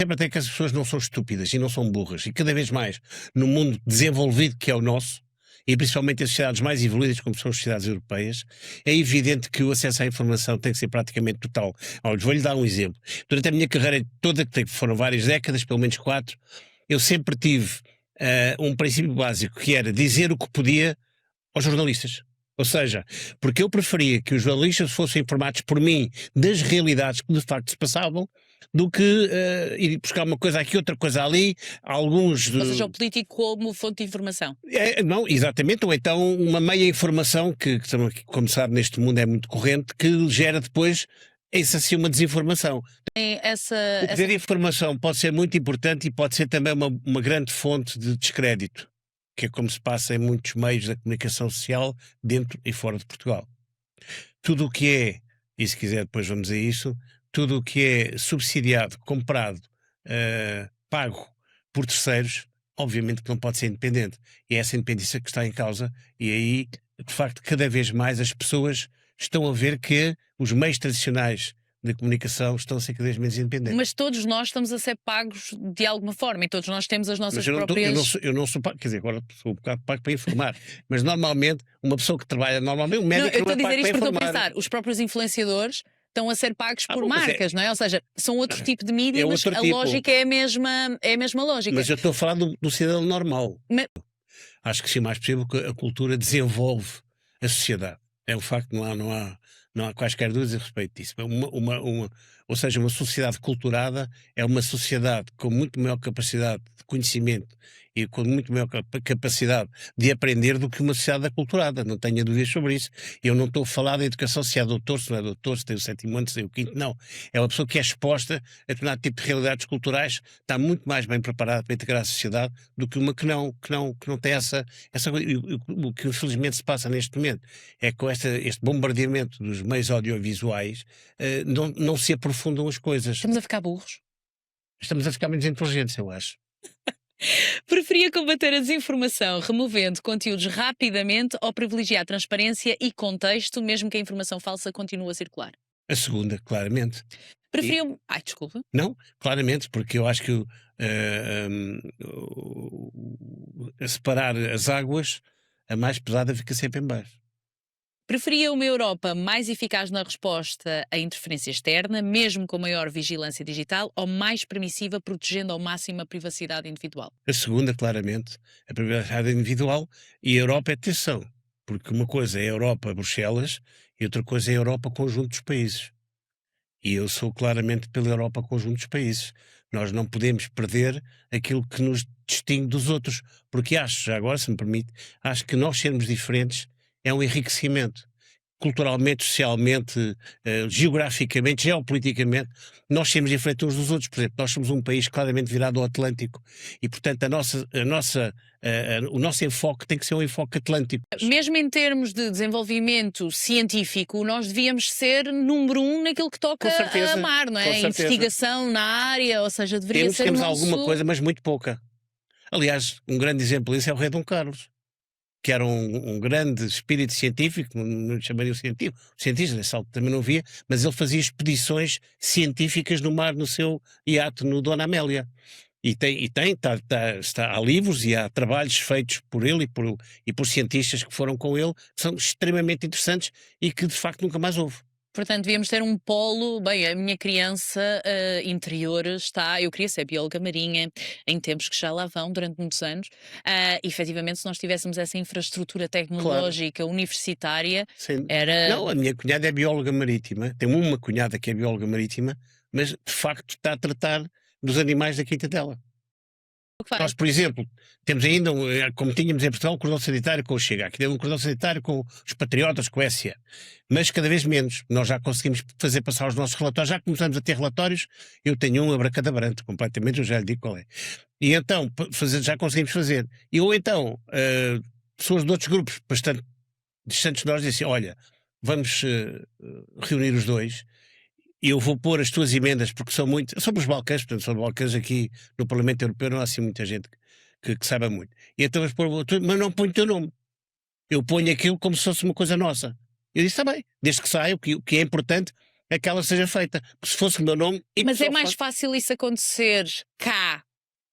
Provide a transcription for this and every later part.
sempre até que as pessoas não são estúpidas e não são burras. E cada vez mais, no mundo desenvolvido que é o nosso, e principalmente as sociedades mais evoluídas, como são as sociedades europeias, é evidente que o acesso à informação tem que ser praticamente total. Olha, vou-lhe dar um exemplo. Durante a minha carreira toda, que foram várias décadas, pelo menos 4, eu sempre tive um princípio básico, que era dizer o que podia aos jornalistas. Ou seja, porque eu preferia que os jornalistas fossem informados por mim das realidades que de facto se passavam, do que ir buscar uma coisa aqui, outra coisa ali, alguns... Ou seja, o político como fonte de informação. Não, exatamente, ou então uma meia informação que, como sabe, neste mundo é muito corrente, que gera depois essa assim uma desinformação. O poder de informação pode ser muito importante e pode ser também uma grande fonte de descrédito, que é como se passa em muitos meios da comunicação social, dentro e fora de Portugal. Tudo o que é, e se quiser depois vamos a isso, tudo o que é subsidiado, comprado, pago por terceiros, obviamente que não pode ser independente. E é essa independência que está em causa, e aí, de facto, cada vez mais as pessoas estão a ver que os meios tradicionais de comunicação estão a ser cada vez menos independentes. Mas todos nós estamos a ser pagos de alguma forma e todos nós temos as nossas próprias... eu não sou pago, quer dizer, agora sou um bocado pago para informar, mas normalmente, uma pessoa que trabalha normalmente, um médico eu não é pago para informar. Eu estou a dizer isto porque estou a pensar, os próprios influenciadores estão a ser pagos por marcas, não é? Ou seja, são outro tipo de mídia, mas a lógica é a mesma lógica. Mas eu estou a falar do cidadão normal. Acho que sim, mais possível que a cultura desenvolve a sociedade. É um facto, não há quaisquer dúvidas a respeito disso. Ou seja, uma sociedade culturada é uma sociedade com muito maior capacidade de conhecimento e com muito maior capacidade de aprender do que uma sociedade aculturada, não tenha dúvidas sobre isso. Eu não estou a falar da educação, se é doutor, se não é doutor, se tem o 7º ano, se tem o 5º, não. É uma pessoa que é exposta a determinado tipo de realidades culturais, está muito mais bem preparada para integrar a sociedade do que uma que não tem essa o que infelizmente se passa neste momento é que com este bombardeamento dos meios audiovisuais não se aprofundam as coisas. Estamos a ficar burros? Estamos a ficar menos inteligentes, eu acho. Preferia combater a desinformação removendo conteúdos rapidamente ou privilegiar transparência e contexto, mesmo que a informação falsa continue a circular? A segunda, claramente. Preferiam... Ai, desculpa. Não, claramente, porque eu acho que a separar as águas, a mais pesada fica sempre em baixo. Preferia uma Europa mais eficaz na resposta à interferência externa, mesmo com maior vigilância digital, ou mais permissiva, protegendo ao máximo a privacidade individual? A segunda, claramente, a privacidade individual, e a Europa é atenção, porque uma coisa é a Europa, Bruxelas, e outra coisa é a Europa, conjunto dos países. E eu sou claramente pela Europa, conjunto dos países. Nós não podemos perder aquilo que nos distingue dos outros, porque acho, já agora, se me permite, acho que nós sermos diferentes é um enriquecimento. Culturalmente, socialmente, geograficamente, geopoliticamente, nós sermos diferentes uns dos outros. Por exemplo, nós somos um país claramente virado ao Atlântico e, portanto, o nosso enfoque tem que ser um enfoque atlântico. Mesmo em termos de desenvolvimento científico, nós devíamos ser número 1 naquilo que toca a mar, não é? A investigação na área, ou seja, deveria ser Temos alguma coisa, mas muito pouca. Aliás, um grande exemplo disso é o rei Dom Carlos, que era um grande espírito científico, não chamaria o cientista, nessa altura também não via, mas ele fazia expedições científicas no mar, no seu iate, no Dona Amélia. Há livros e há trabalhos feitos por ele e por cientistas que foram com ele, que são extremamente interessantes e que de facto nunca mais houve. Portanto, devíamos ter um polo. Bem, a minha criança interior está. Eu queria ser bióloga marinha em tempos que já lá vão, durante muitos anos. Efetivamente, se nós tivéssemos essa infraestrutura tecnológica universitária, era. Não, a minha cunhada é bióloga marítima. Tenho uma cunhada que é bióloga marítima, mas de facto está a tratar dos animais da quinta dela. Nós, por exemplo, temos ainda, como tínhamos em Portugal, um cordão sanitário com o Chega. Aqui temos um cordão sanitário com os patriotas, com a SIA. Mas cada vez menos. Nós já conseguimos fazer passar os nossos relatórios. Já começamos a ter relatórios. Eu tenho um abracadabrante, completamente, eu já lhe digo qual é. E então, já conseguimos fazer. Ou então, pessoas de outros grupos bastante distantes de nós dizem assim, olha, vamos reunir os dois. E eu vou pôr as tuas emendas, porque são muito... Sobre os Balcãs, portanto, sobre os Balcãs aqui no Parlamento Europeu não há assim muita gente que saiba muito. E então mas não ponho o teu nome. Eu ponho aquilo como se fosse uma coisa nossa. Eu disse, está bem, desde que saia, o que é importante é que ela seja feita. Se fosse o meu nome... Mas é mais fácil isso acontecer cá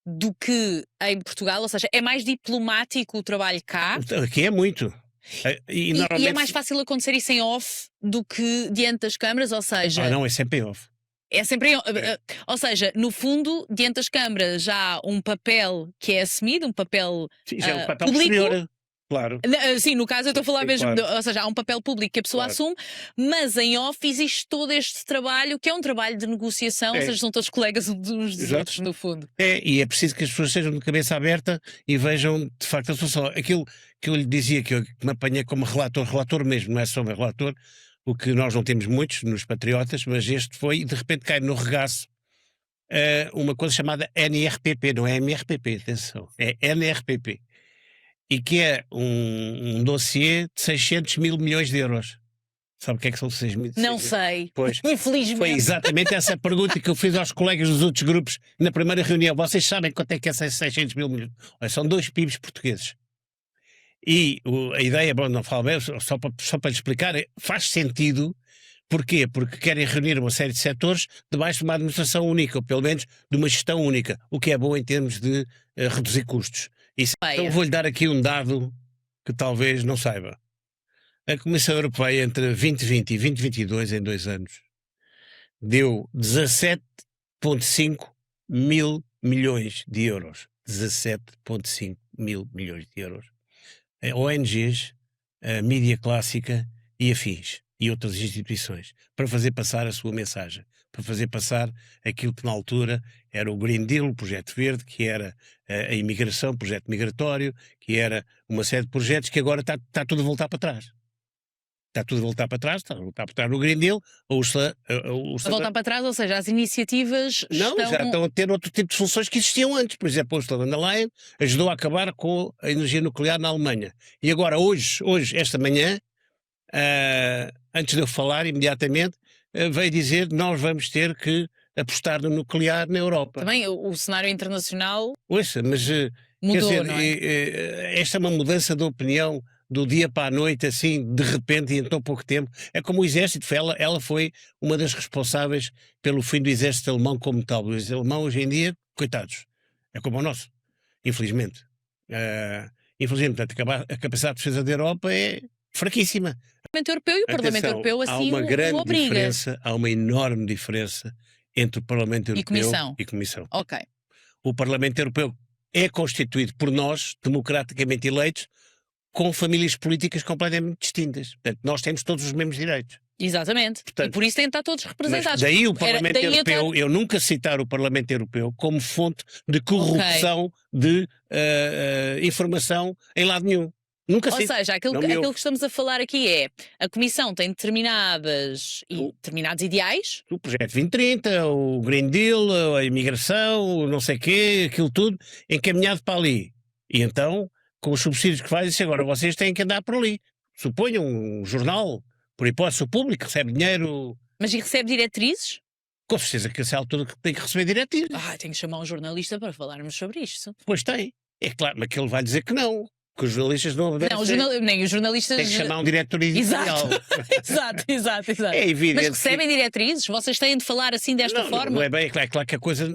do que em Portugal? Ou seja, é mais diplomático o trabalho cá? Aqui é muito. E é mais fácil acontecer isso em off do que diante das câmaras? Ou seja... não, é sempre em off. É sempre ou seja, no fundo, diante das câmaras já há um papel que é assumido, um papel, Sim, já é um papel público. exterior, claro. Sim, no caso eu estou a falar Sim, mesmo, claro. ou seja, há um papel público que a pessoa Claro. assume, mas em off existe todo este trabalho que é um trabalho de negociação, ou seja, são todos colegas uns dos Exato. outros, no fundo. E é preciso que as pessoas sejam de cabeça aberta e vejam de facto a solução. Aquilo que eu lhe dizia, que me apanhei como relator mesmo, não é só um relator, o que nós não temos muitos nos patriotas, mas este foi, e de repente cai no regaço uma coisa chamada NRPP, não é MRPP, atenção, é NRPP, e que é um dossiê de 600 mil milhões de euros. Sabe o que é que são 6 mil? Não sei, Pois, infelizmente. foi exatamente essa pergunta que eu fiz aos colegas dos outros grupos na primeira reunião. Vocês sabem quanto é que é 600 mil milhões? Olha, são 2 PIBs portugueses. E a ideia, bom, não falo bem, só para lhe explicar, faz sentido. Porquê? Porque querem reunir uma série de setores debaixo de uma administração única, ou pelo menos de uma gestão única, o que é bom em termos de reduzir custos. Então vou-lhe dar aqui um dado que talvez não saiba. A Comissão Europeia, entre 2020 e 2022, em 2 anos, deu 17,5 mil milhões de euros. 17,5 mil milhões de euros. A ONGs, a mídia clássica e afins, e outras instituições, para fazer passar a sua mensagem, para fazer passar aquilo que na altura era o Green Deal, o Projeto Verde, que era a imigração, o projeto migratório, que era uma série de projetos que agora está tudo a voltar para trás. Está tudo a voltar para trás, está a voltar para trás no Green Deal, A voltar para trás, ou seja, as iniciativas já estão a ter outro tipo de funções que existiam antes. Por exemplo, a Ursula von der Leyen ajudou a acabar com a energia nuclear na Alemanha. E agora, hoje esta manhã, antes de eu falar imediatamente, veio dizer que nós vamos ter que apostar no nuclear na Europa. Também o cenário internacional Ouça, mas mudou, quer dizer, não é? esta é uma mudança de opinião do dia para a noite, assim, de repente e em tão pouco tempo. É como o exército, ela foi uma das responsáveis pelo fim do exército alemão como tal. O exército alemão hoje em dia, coitados, é como o nosso, infelizmente. Infelizmente, a capacidade de defesa da Europa é fraquíssima. O Parlamento Europeu e o Parlamento Europeu assim há uma grande o obriga. diferença, há uma enorme diferença entre o Parlamento Europeu e Comissão. Ok. O Parlamento Europeu é constituído por nós, democraticamente eleitos, com famílias políticas completamente distintas. Portanto, nós temos todos os mesmos direitos. Exatamente. Portanto, e por isso têm de estar todos representados. Daí o Parlamento Europeu, eu nunca citar o Parlamento Europeu como fonte de corrupção de informação em lado nenhum. Nunca Ou seja, aquilo que estamos a falar aqui é a Comissão tem determinados ideais. O Projeto 2030, o Green Deal, a imigração, o não sei quê, aquilo tudo encaminhado para ali. E então, com os subsídios que fazem, agora vocês têm que andar por ali. Suponham um jornal, por hipótese o público, recebe dinheiro. Mas e recebe diretrizes? Com certeza que essa altura tem que receber diretrizes. Tenho que chamar um jornalista para falarmos sobre isto. Pois tem. É claro, mas que ele vai dizer que não. Que os jornalistas não obedecem. Não, nem os jornalistas... Tem que chamar um diretor editorial. Exato. É evidente. Mas recebem diretrizes? Vocês têm de falar assim desta forma? Não é bem, é claro que a coisa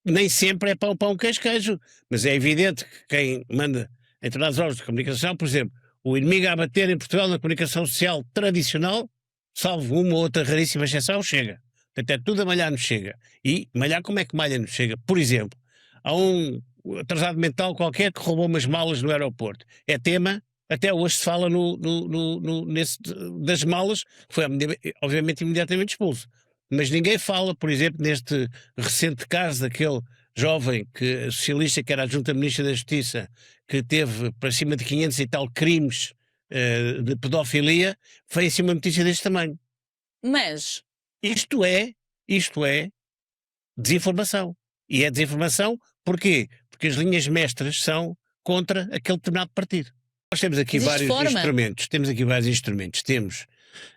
nem sempre é pão, queijo. Mas é evidente que quem manda em determinados órgãos de comunicação, por exemplo, o inimigo a bater em Portugal na comunicação social tradicional, salvo uma ou outra raríssima exceção, Chega. Portanto, é tudo a malhar no Chega. E malhar como é que malha no Chega? Por exemplo, há um atrasado mental qualquer que roubou umas malas no aeroporto. É tema, até hoje se fala das malas, que foi obviamente imediatamente expulso. Mas ninguém fala, por exemplo, neste recente caso daquele jovem socialista que era adjunto ministro da Justiça, que teve para cima de 500 e tal crimes de pedofilia, foi assim uma notícia deste tamanho. Mas isto é desinformação. E é desinformação porquê? Porque as linhas mestras são contra aquele determinado partido. Nós temos aqui vários instrumentos. Temos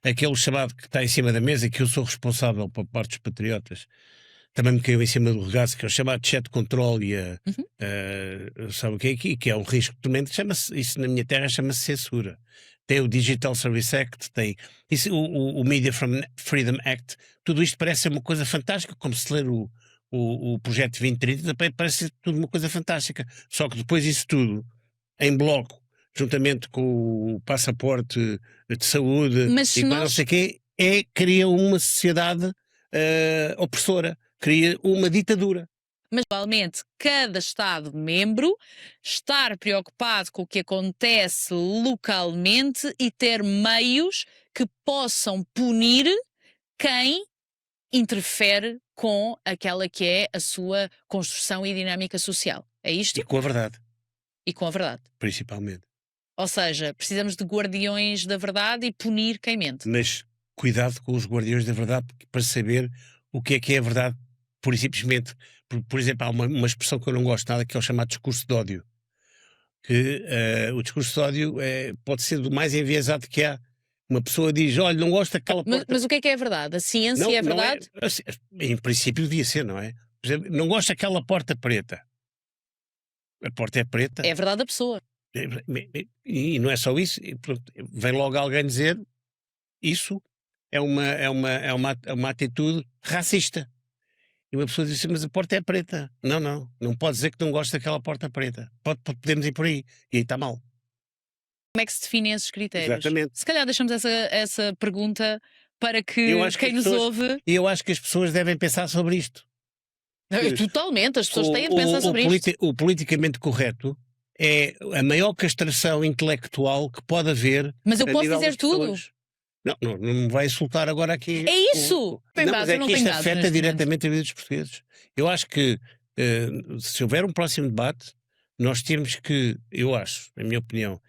aquele chamado que está em cima da mesa, que eu sou responsável por parte dos patriotas, também me caiu em cima do regaço, que é o chamado chat control e sabe o que é aqui? Que é um risco tremendo, isso na minha terra chama-se censura. tem o Digital Service Act, tem isso, o Media Freedom Act, tudo isto parece ser uma coisa fantástica, como se ler o projeto 2030, também parece ser tudo uma coisa fantástica. Só que depois isso tudo, em bloco, juntamente com o passaporte de saúde Mas e se com não nós sei o quê, cria uma sociedade opressora, cria uma ditadura. Mas, atualmente, cada Estado-membro estar preocupado com o que acontece localmente e ter meios que possam punir quem interfere com aquela que é a sua construção e dinâmica social. É isto? E com a verdade, E com a verdade. principalmente. Ou seja, precisamos de guardiões da verdade e punir quem mente. Mas cuidado com os guardiões da verdade para saber o que é a verdade, pura e simplesmente. Por exemplo, há uma expressão que eu não gosto nada, que é o chamado discurso de ódio. Que o discurso de ódio pode ser do mais enviesado que há. Uma pessoa diz: olha, não gosto daquela porta. Mas o que é a verdade? A ciência Não, é não verdade? assim, em princípio devia ser, não é? Por exemplo, não gosto daquela porta preta. A porta é preta. É a verdade da pessoa. E não é só isso. E pronto, vem logo alguém dizer: isso é uma atitude racista. E uma pessoa diz assim: mas a porta é preta. Não pode dizer que não gosta daquela porta preta. Podemos ir por aí. E aí está mal. Como é que se definem esses critérios? Exatamente. Se calhar deixamos essa pergunta para que Eu acho que quem as nos pessoas- ouve. E eu acho que as pessoas devem pensar sobre isto. Totalmente, as pessoas têm de pensar sobre isto. O politicamente correto é a maior castração intelectual que pode haver. Mas eu a posso nível dizer das tudo. pessoas. Não me vai insultar agora aqui. É isso! Bem, Não, pá, mas eu é não que tenho isto dados afeta neste diretamente a vida dos portugueses. Eu acho que se houver um próximo debate, nós temos que, eu acho, na minha opinião,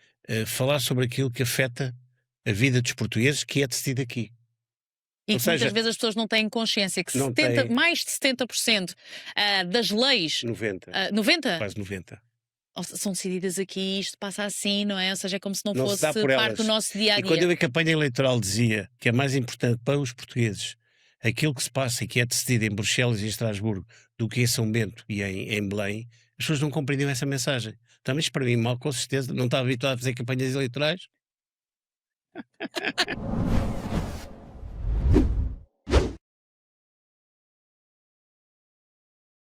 falar sobre aquilo que afeta a vida dos portugueses, que é decidido aqui. E Ou que muitas seja, vezes as pessoas não têm consciência que não têm. mais de 70% das leis, 90, 90, quase 90. são decididas aqui, isto passa assim, não é? Ou seja, é como se não Não se dá fosse por parte elas. do nosso dia a E quando eu dia. em campanha eleitoral dizia que é mais importante para os portugueses aquilo que se passa e que é decidido em Bruxelas e em Estrasburgo do que em São Bento e em Belém, as pessoas não compreendiam essa mensagem. Então, mas para mim, mal, com certeza, não estava habituado a fazer campanhas eleitorais.